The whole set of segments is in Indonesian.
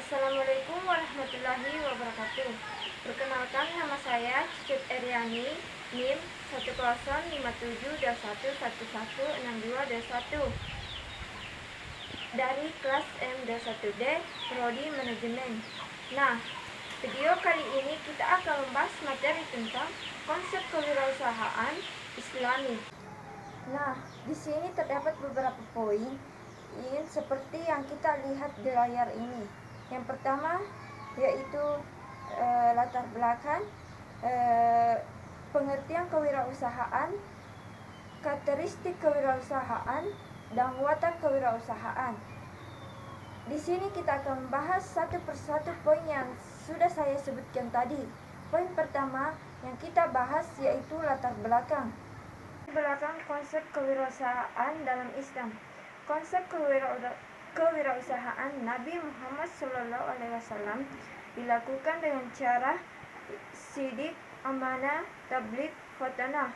Assalamualaikum warahmatullahi wabarakatuh. Perkenalkan, nama saya Cucut Eriani, NIM 105721116221 dari kelas M21D, Prodi Manajemen. Nah, video kali ini kita akan membahas materi tentang konsep kewirausahaan Islami. Nah, di sini terdapat beberapa poin seperti yang kita lihat di layar ini. Yang pertama yaitu latar belakang, pengertian kewirausahaan, karakteristik kewirausahaan, dan watak kewirausahaan. Di sini kita akan membahas satu persatu poin yang sudah saya sebutkan tadi. Poin pertama yang kita bahas yaitu latar belakang. Konsep kewirausahaan dalam Islam. Konsep kewirausahaan Nabi Muhammad SAW dilakukan dengan cara sidik, amanah, tabligh, fatanah.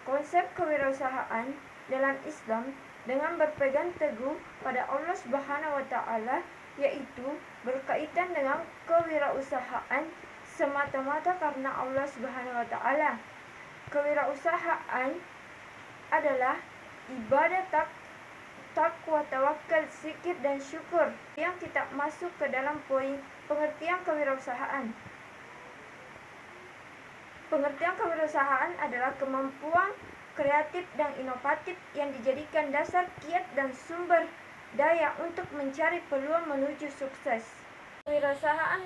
Konsep kewirausahaan dalam Islam dengan berpegang teguh pada Allah Subhanahu wa taala, yaitu berkaitan dengan kewirausahaan semata-mata karena Allah Subhanahu wa taala. Kewirausahaan adalah ibadah, takwa, tawakal, zikir, dan syukur. Yang kita masuk ke dalam poin pengertian kewirausahaan. Pengertian kewirausahaan adalah kemampuan kreatif dan inovatif yang dijadikan dasar kiat dan sumber daya untuk mencari peluang menuju sukses. Kewirausahaan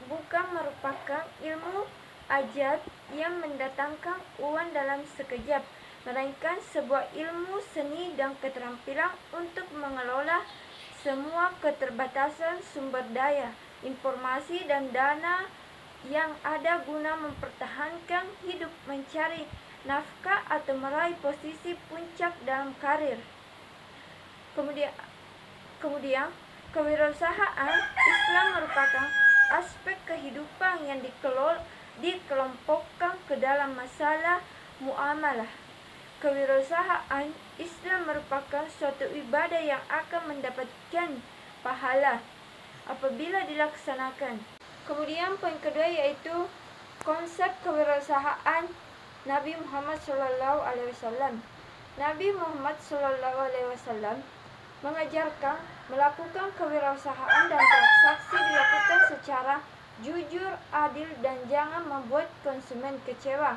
bukan merupakan ilmu ajaib yang mendatangkan uang dalam sekejap, melainkan sebuah ilmu seni dan keterampilan untuk mengelola semua keterbatasan sumber daya, informasi, dan dana yang ada guna mempertahankan hidup, mencari nafkah, atau meraih posisi puncak dalam karir. Kemudian kewirausahaan Islam merupakan aspek kehidupan yang dikelompokkan ke dalam masalah muamalah. Kewirausahaan Islam merupakan suatu ibadah yang akan mendapatkan pahala apabila dilaksanakan. Kemudian poin kedua yaitu konsep kewirausahaan Nabi Muhammad SAW. Nabi Muhammad SAW mengajarkan melakukan kewirausahaan dan transaksi dilakukan secara jujur, adil, dan jangan membuat konsumen kecewa.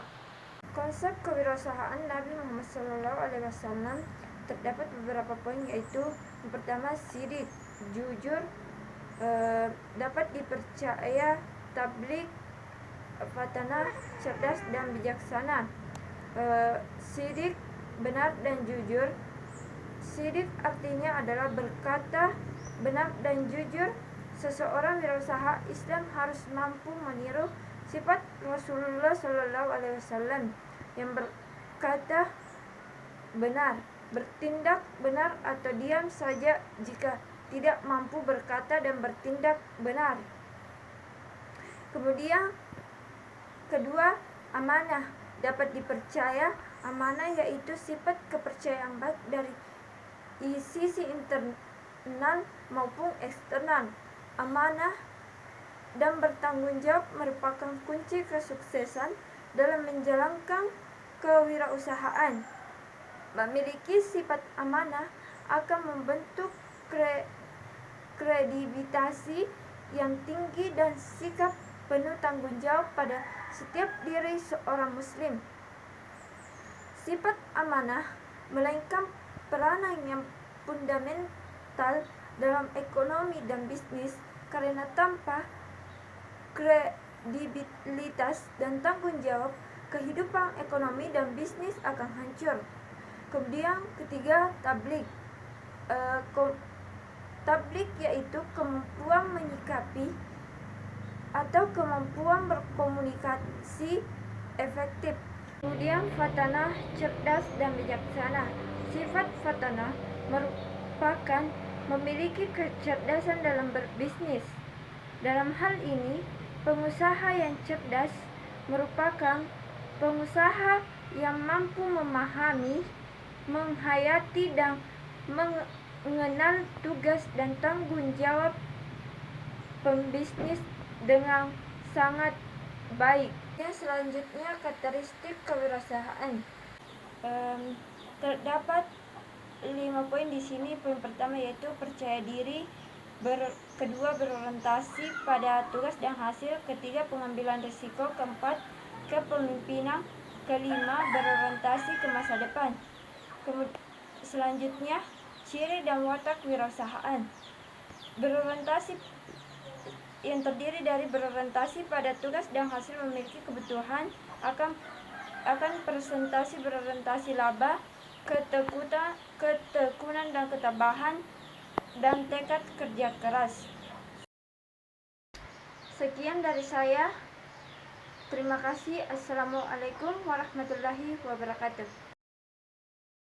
Konsep kewirausahaan Nabi Muhammad SAW terdapat beberapa poin yaitu yang pertama sidik, jujur, dapat dipercaya, tabligh, fatanah, cerdas dan bijaksana. Sidik, benar dan jujur. Sidik artinya adalah berkata benar dan jujur. Seseorang wirausaha Islam harus mampu meniru sifat Rasulullah SAW yang berkata benar, bertindak benar, atau diam saja jika tidak mampu berkata dan bertindak benar. Kemudian kedua, amanah, dapat dipercaya. Amanah yaitu sifat kepercayaan baik dari sisi internal maupun eksternal. Amanah dan bertanggung jawab merupakan kunci kesuksesan dalam menjalankan kewirausahaan. Memiliki sifat amanah akan membentuk kredibilitas yang tinggi dan sikap penuh tanggung jawab pada setiap diri seorang muslim. Sifat amanah melainkan peranan yang fundamental dalam ekonomi dan bisnis, karena tanpa kredibilitas dan tanggung jawab, kehidupan ekonomi dan bisnis akan hancur. Kemudian ketiga, tabligh. Tabligh yaitu kemampuan menyikapi atau kemampuan berkomunikasi efektif. Kemudian fatanah, cerdas dan bijaksana. Sifat fatanah merupakan memiliki kecerdasan dalam berbisnis. Dalam hal ini, pengusaha yang cerdas merupakan pengusaha yang mampu memahami, menghayati, dan mengenal tugas dan tanggung jawab pembisnis dengan sangat baik. Yang selanjutnya, karakteristik kewirausahaan. Terdapat 5 poin di sini. Poin pertama yaitu percaya diri, kedua berorientasi pada tugas dan hasil, ketiga pengambilan risiko, keempat kepemimpinan, kelima berorientasi ke masa depan. Selanjutnya, ciri dan watak wirausahaan. Berorientasi yang terdiri dari berorientasi pada tugas dan hasil, memiliki kebutuhan akan presentasi, berorientasi laba, ketekunan dan ketabahan, dan tekad kerja keras. Sekian dari saya. Terima kasih. Assalamualaikum warahmatullahi wabarakatuh.